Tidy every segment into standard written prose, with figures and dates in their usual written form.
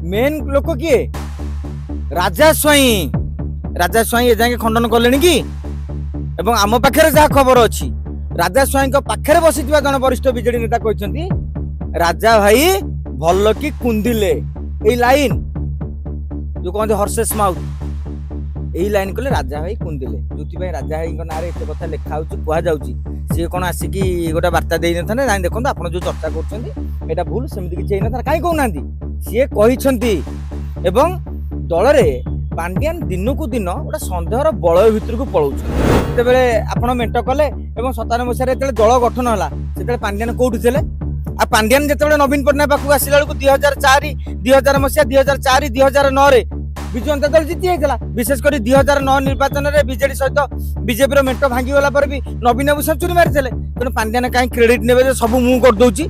Main लोक किए राजा स्वाई ए जाके खंडन कले कि एवं आम पाखे जहाँ खबर अच्छी राजा स्वाई पाखे बसी जन वरिष्ठ विजेडी नेता कहते राजा भाई भल कि कुंदिले यही लाइन जो कहते हर्सेस माउथ यही लाइन कले राजा भाई कुंदिले जो राजा भाई ना एत कथा लिखा कहुँ सी कौन आसिक गोटे बार्ता दे ना जान देखो आप जो चर्चा कर भूल सेमती किसी होना कहीं कहना सी कहते दल में पांड्यान दिन को दिन गोटे सन्देहर बलय भितर को पलाउते आप मेट कले 97 मसीह दल गठन है से पांड्यान कौटी थे आ पांड्यान जो नवीन पट्टनायक पाखक आसला बेलू 2004 2000 मसीहा 2004 2009 विजु जनता दल जीति जाता विशेषकर 2009 निर्वाचन में बीजेडी सहित बीजेपी मेट भांगीगला भी नवीन बाबू सेंचुरी मारी तेणु पांड्यान कहीं क्रेडिट ने सब मुझे करदे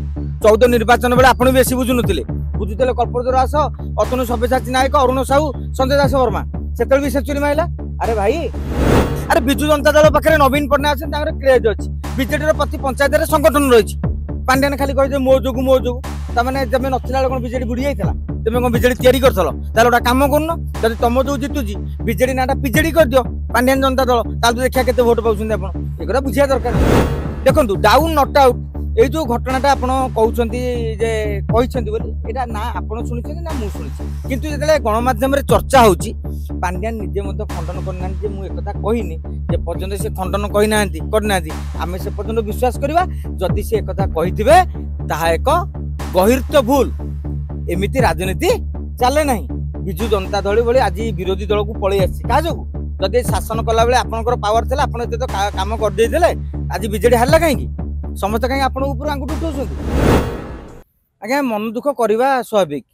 14 निर्वाचन बेले आपड़ बेसी बुझुनुले बुझुते कल्पद्र दास अतनु सब्यसाची नायक अरुण साहू संजय दास वर्मा से भी सेंचुरी मारिला। अरे भाई अरे विजु जनता दल पाखे नवीन पट्टनायक अच्छे क्रेज अच्छी बीजेडी प्रति पंचायत संगठन रही पांड्यान खाली कहे मो जो तमें जब नथिला कौन बीजेडी बुड़ी जाता तुम कौन बीजेडी तैयारी कर गोटे कम कर जब तुम जो जीतुची बीजेडी नाटा पीजेडी कर दियो पांड्यान जनता दल ताल देखा के वोट पाँच आप बुझा दरकार देखो डाउन नट आउट ये जो घटनाटा आप कहते ना आप शुणी ना मुझे शुणी किंतु जो गणमाध्यम चर्चा होची पांड्यान निजे खंडन करना मुझे कहनी जे पर्यंत से खंडन करना आम से पर्यंत विश्वास करवा जदि से एक कही एक गहिर्त भूल एमती राजनीति चले ना विजु जनता दल भाई आज विरोधी दल को पलि क्या जो जदि शासन कला बेले आपंकर पावर थे आप तो कम करदे आज बीजेडी हारला कहीं समस्त कहीं आप आंगुठ उठाऊँ आज्ञा मन दुख करवा स्वाभाविक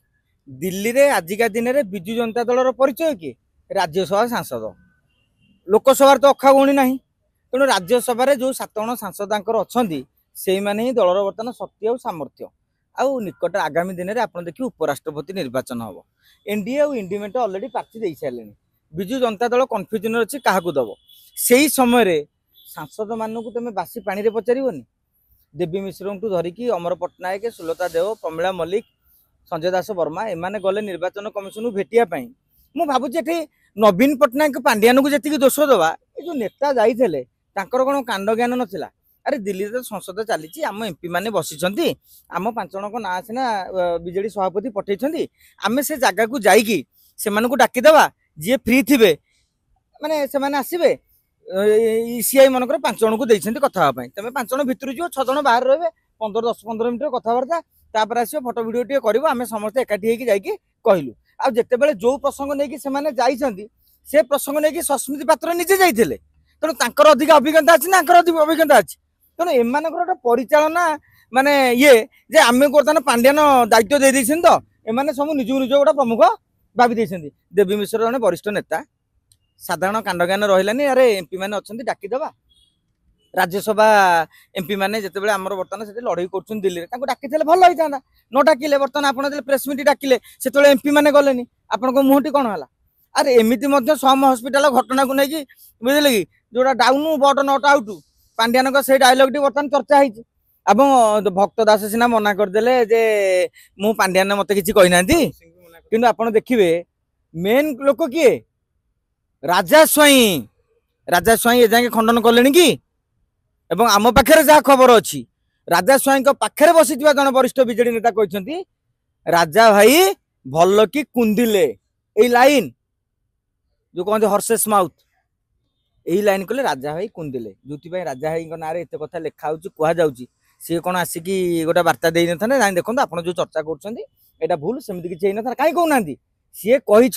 दिल्ली रे आजिका दिन में विजु जनता दल परिचय किए राज्यसभा सांसद लोकसभा तो अखा गणी ना तेणु राज्यसभा जो 7 जण सांसद अच्छा से ही दलर बर्तमान शक्ति और सामर्थ्य आउ निकट आगामी दिन में आप देखिए उपराष्ट्रपति निर्वाचन हम एनडीए और इंडिमेंट अलरेडी प्रार्थी दे सारे विजु जनता दल कन्फ्यूजन अच्छी क्या दब से समय सांसद मानू तुम बासी पानी रे पचारनी देवी मिश्र धरिकी अमर पट्टनायक सुलता देव प्रमिला मल्लिक संजय दास वर्मा एमाने गले निर्वाचन कमिशन भेटियापाई मु भावुची नवीन पट्टनायक पांड्यान को जी दोष दवा ये जो नेता जाइए कौन कांड ज्ञान नाला अरे दिल्ली तो संसद चली आम एमपी मैंने बसी आम 5 जन ना सीना बीजेडी सभापति पठे आम से जगह को जाइकी से डाकीदे जी फ्री थे माने से आसवे सीआई मनकर 5 जन को देते कथापी तुम 5 जन भितर जो 6 जन बाहर रहे 10-15 मिनट कथबार्ता आस फटो भिडियो टे कर आम समस्त एकाठी होगी कहलु आ जिते जो प्रसंग नहीं से प्रसंग नहीं सस्मिति पात्र निजे जाते तेणु तर अधिक अभिज्ञता अच्छी ना अभिज्ञता अच्छी तेणु एम गोटे परिचालना माने ये जे आम बर्तमान पांड्यान दायित्व दे देछन तो एमाने सब निज निज गोटे प्रमुख भावी देछन देवी मिश्र जने वरिष्ठ नेता साधारण कांड ज्ञान रही अरे एमपी मैंने अच्छा डाकीदे राज्यसभा एमपी मैंने जिते आमर बर्तमान से लड़ाई कर दिल्ली में डाकी भल होता न डाकिले बर्तमान आप प्रेस मीट डाकिले से एमपी मैंने गले आपण मुहटी कौन है अरे एमती सम हस्पिटाल घटना को लेकिन बुझे कि जोटा down but not out Pandian से डायलग टी बर्तमान चर्चा होती भक्त दास सीना मना करदे जे मु पांड्यान मत कि कहना कि आप देखिए मेन लोक किए राजा स्वाई ए जाके खंडन कले कि आम पाखे जहाँ खबर अच्छी राजा स्वाई पाखे बसी जन वरिष्ठ विजेडी नेता कहते राजा भाई भल कि कुंदिले यही लाइन जो कहते हर्सेस माउथ यही लाइन कले राजा भाई कुंदिले जो राजा भाई ना एत कथा लिखा कहुँ सी कौन आसिक गोटे बार्ता दे ना जान देखो आप जो चर्चा कर भूल सेमती किसी होना कहीं कहना सी कहते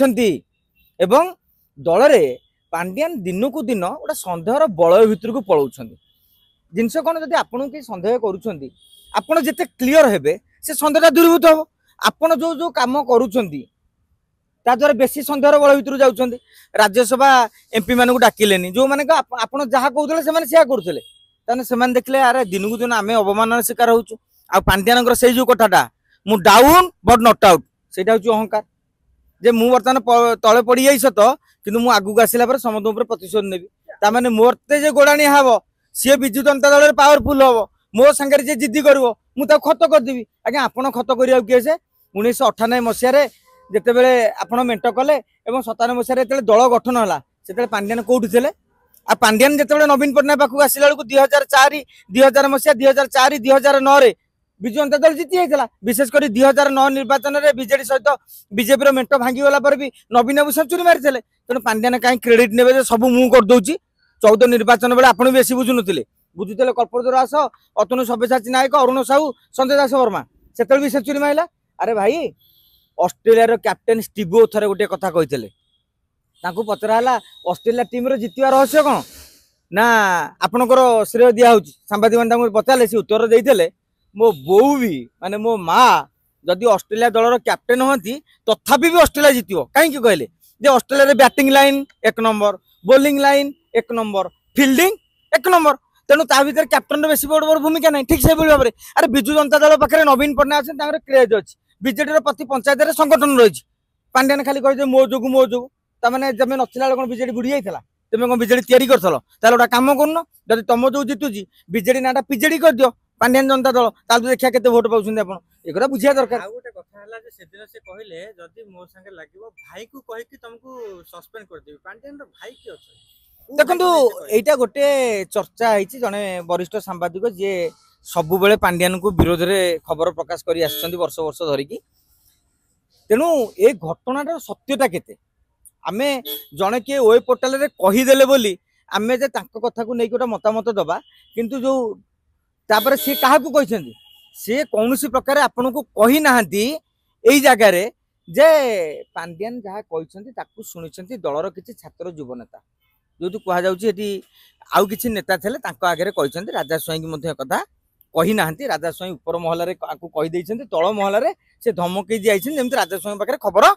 दल में पांड्यान दिन को दिन गोटे सन्देहर बलय भितर को पलाउं जिनस कौन जब आपन कि सन्देह कर जिते क्लीयर हे से सन्देहटा दूरीभूत हम आपड़ जो जो कम कर बेसी सन्देहर बल भितर जाऊँ राज्यसभा एमपी मान डाकिले जो मैंने आप जहाँ कहते से करुले से देखले अरे दिन को दिन आम अवमान शिकार होचु आ पांड्यान से जो कथाटा मु डाउन बट नट आउट से अहंकार जे मु बर्तमान तले पड़ी जाई सत किंतु मु आगु आसिला पर समस्त ऊपर प्रतिशोध नेबी तामाने मोरते जे गोडाणी हाबो सी विजु जनता दल पावरफुल हम मो सांगे जे जिद्दी कर खत करदेवी आज्ञा आप खत करा किए से 1998 मसीह ଯେତେବେଳେ ଆପଣ ମେଣ୍ଟ କଲେ ଏବଂ 97 ମସିହାରେ ଯେତେବେଳେ ଦଳ ଗଠନ ହେଲା ସେତେବେଳେ ପାଣ୍ଡିଆନ କୋଉଠି ଥିଲେ ଆଉ ପାଣ୍ଡିଆନ ଯେତେବେଳେ ନବୀନ ପଟ୍ଟନାୟକ ପାଖକୁ ଆସିଲା ବେଳକୁ 2004 2000 ମସିହା 2004 2009 ରେ ବିଜୁ ଜନତା ଦଳ ଜିତି ଯାଇଥିଲା ବିଶେଷ କରି 2009 ନିର୍ବାଚନରେ ବିଜେଡି ସହିତ ବିଜେପିର ମେଣ୍ଟ ଭାଙ୍ଗିଗଲା ପରେ ବି ନବୀନ ବାବୁ ସେଞ୍ଚୁରୀ ମାରିଥିଲେ ତେଣୁ ପାଣ୍ଡିଆନ କାହିଁ କ୍ରେଡିଟ ନେବେ ଯେ ସବୁ ମୁଁ କରିଦଉଛି 14 ନିର୍ବାଚନ ବେଳେ ଆପଣ ବେଶୀ ବୁଝୁନଥିଲେ ବୁଝୁଥିଲେ କଳ୍ପତରୁ ଦାସ ଅତନୁ ସବ୍ୟସାଚୀ ନାୟକ ଅରୁଣ ସାହୁ ସଞ୍ଜୟ ଦାସ ବର୍ମା ସେତେବେଳେ ବି ସେଞ୍ଚୁରୀ ମାରିଲା ଆରେ ଭାଇ ଅଷ୍ଟ୍ରେଲିଆର କ୍ୟାପ୍ଟେନ୍ ଷ୍ଟିଭ୍ ଓ ଥରେ गोटे कथा कहते पचरा है ऑस्ट्रेलिया टीम जितवा रहस्य कौन ना आपणकर श्रेय दिया सांबादिक मैंने पचारे सी उत्तर देते मो बो भी माने मो माँ जदि ऑस्ट्रेलिया दलर कैप्टेन हमें तथापि भी ऑस्ट्रेलिया जितव कहीं कहले Australia batting line 1 number bowling line 1 number fielding 1 number तेणु ता भर कैप्टन बेसी बड़ बड़ भूमिका नहीं ठीक से भाव में अरे बिजु जनता दल पाखे नवीन पट्टनायक अच्छे क्रेज अच्छी बीजेडी प्रति पंचायत संगठन रही पांड्यान खाली कहे मो जो तमें जब नथिला कौन बीजेडी बुड़ी जाइला तुम कौन बीजेडी तैयारी करथलो ताले गोटा काम करन जदि तुम जो जितुची बीजेडी नाटा पीजेडी कर दियो पांड्यान जनता दल ताले देखिया केते वोट पाउछन आपण एगरा बुझिया दरकार आ गोटे कथा हला जे सेदिन से कहिले जदि मो संगे लागिवो भाई को कहि कि तुमको सस्पेंड कर देबी पांड्यान रो भाई की अछि देखंतु एटा गोटे चर्चा आइछि जने वरिष्ठ सांबादिक जे सबु बेले पांड्यान को विरोध रे खबर प्रकाश करी आछंती वर्ष वर्ष धरिकी तेणु ए घटनार सत्यता केते आमे जने किए वेब पोर्टाल रे कहीदेले बोली आमे जे तांको कथा को नहीं गोटे मतामत दबा किंतु जो तापर सी कहा कहते सी कौन प्रकार आपन को कही नाहंती एई जगह रे जे पांड्यान जहाँ कहते शुणी दलर किसी छात्र युव नेता जो कह जाऊँगी आउ किसी नेता थे आगे कहते राजा स्वाई की कथा कही नाहंती राजा स्वाई ऊपर महल कहीदे तल महल से धमकई दिखाई राजा स्वाई पाखे खबर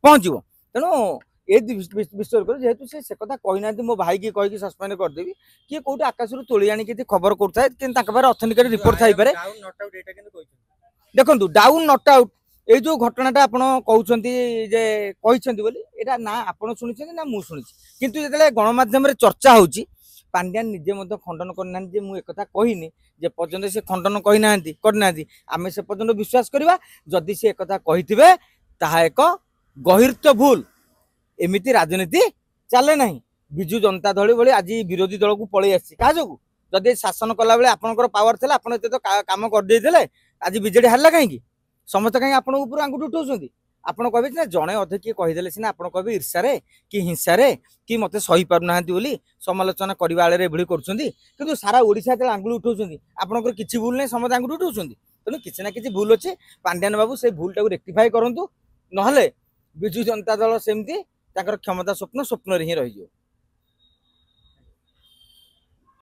पहुँचो तेणु ये विश्वास कर जेहेतु से कथा कही ना मो भाई की कहीकि सस्पेंड करदेवी किए कौटे आकाश तोली आनी खबर कर अथेंटिक रिपोर्ट थाई पारे देखो डाउन नट आउट ये जो घटनाटा आप कहते ना आप शुणी ना मुझे शुणी किंतु जो गणमाध्यम चर्चा हो पांड्यान निजे खंडन करना मुझे एक कहनी जे पर्यंत से खंडन कही करना आम से पर्यंत विश्वास करवा जदि से एक कही एक गहिर्त भूल एमती राजनीति चले ना बिजु जनता दल भाई आज विरोधी दल को पलि क्या जो जदि शासन कला बेले आपंकर पावर थे आप कम करदे आज विजेडी हारला कहीं समस्त कहीं आप आंगुठी उठाऊँ आपड़ कहे जड़े अधे किए कहीदे सीना आप कहे ईर्षार कि हिंसार कि मत सही पारना समालोचना करने एभली कर सारा ओडिशा जो आंगुठी उठाऊँ आपंकर किसी भूल नहीं समस्त आंगुठी उठाऊँ तेणु किसी ना कि भूल अच्छे पांड्यान बाबू से भूल टाक रेक्टिफाई करूँ ना बिजु जनता दल सेमती क्षमता स्वप्न स्वप्न ही रही।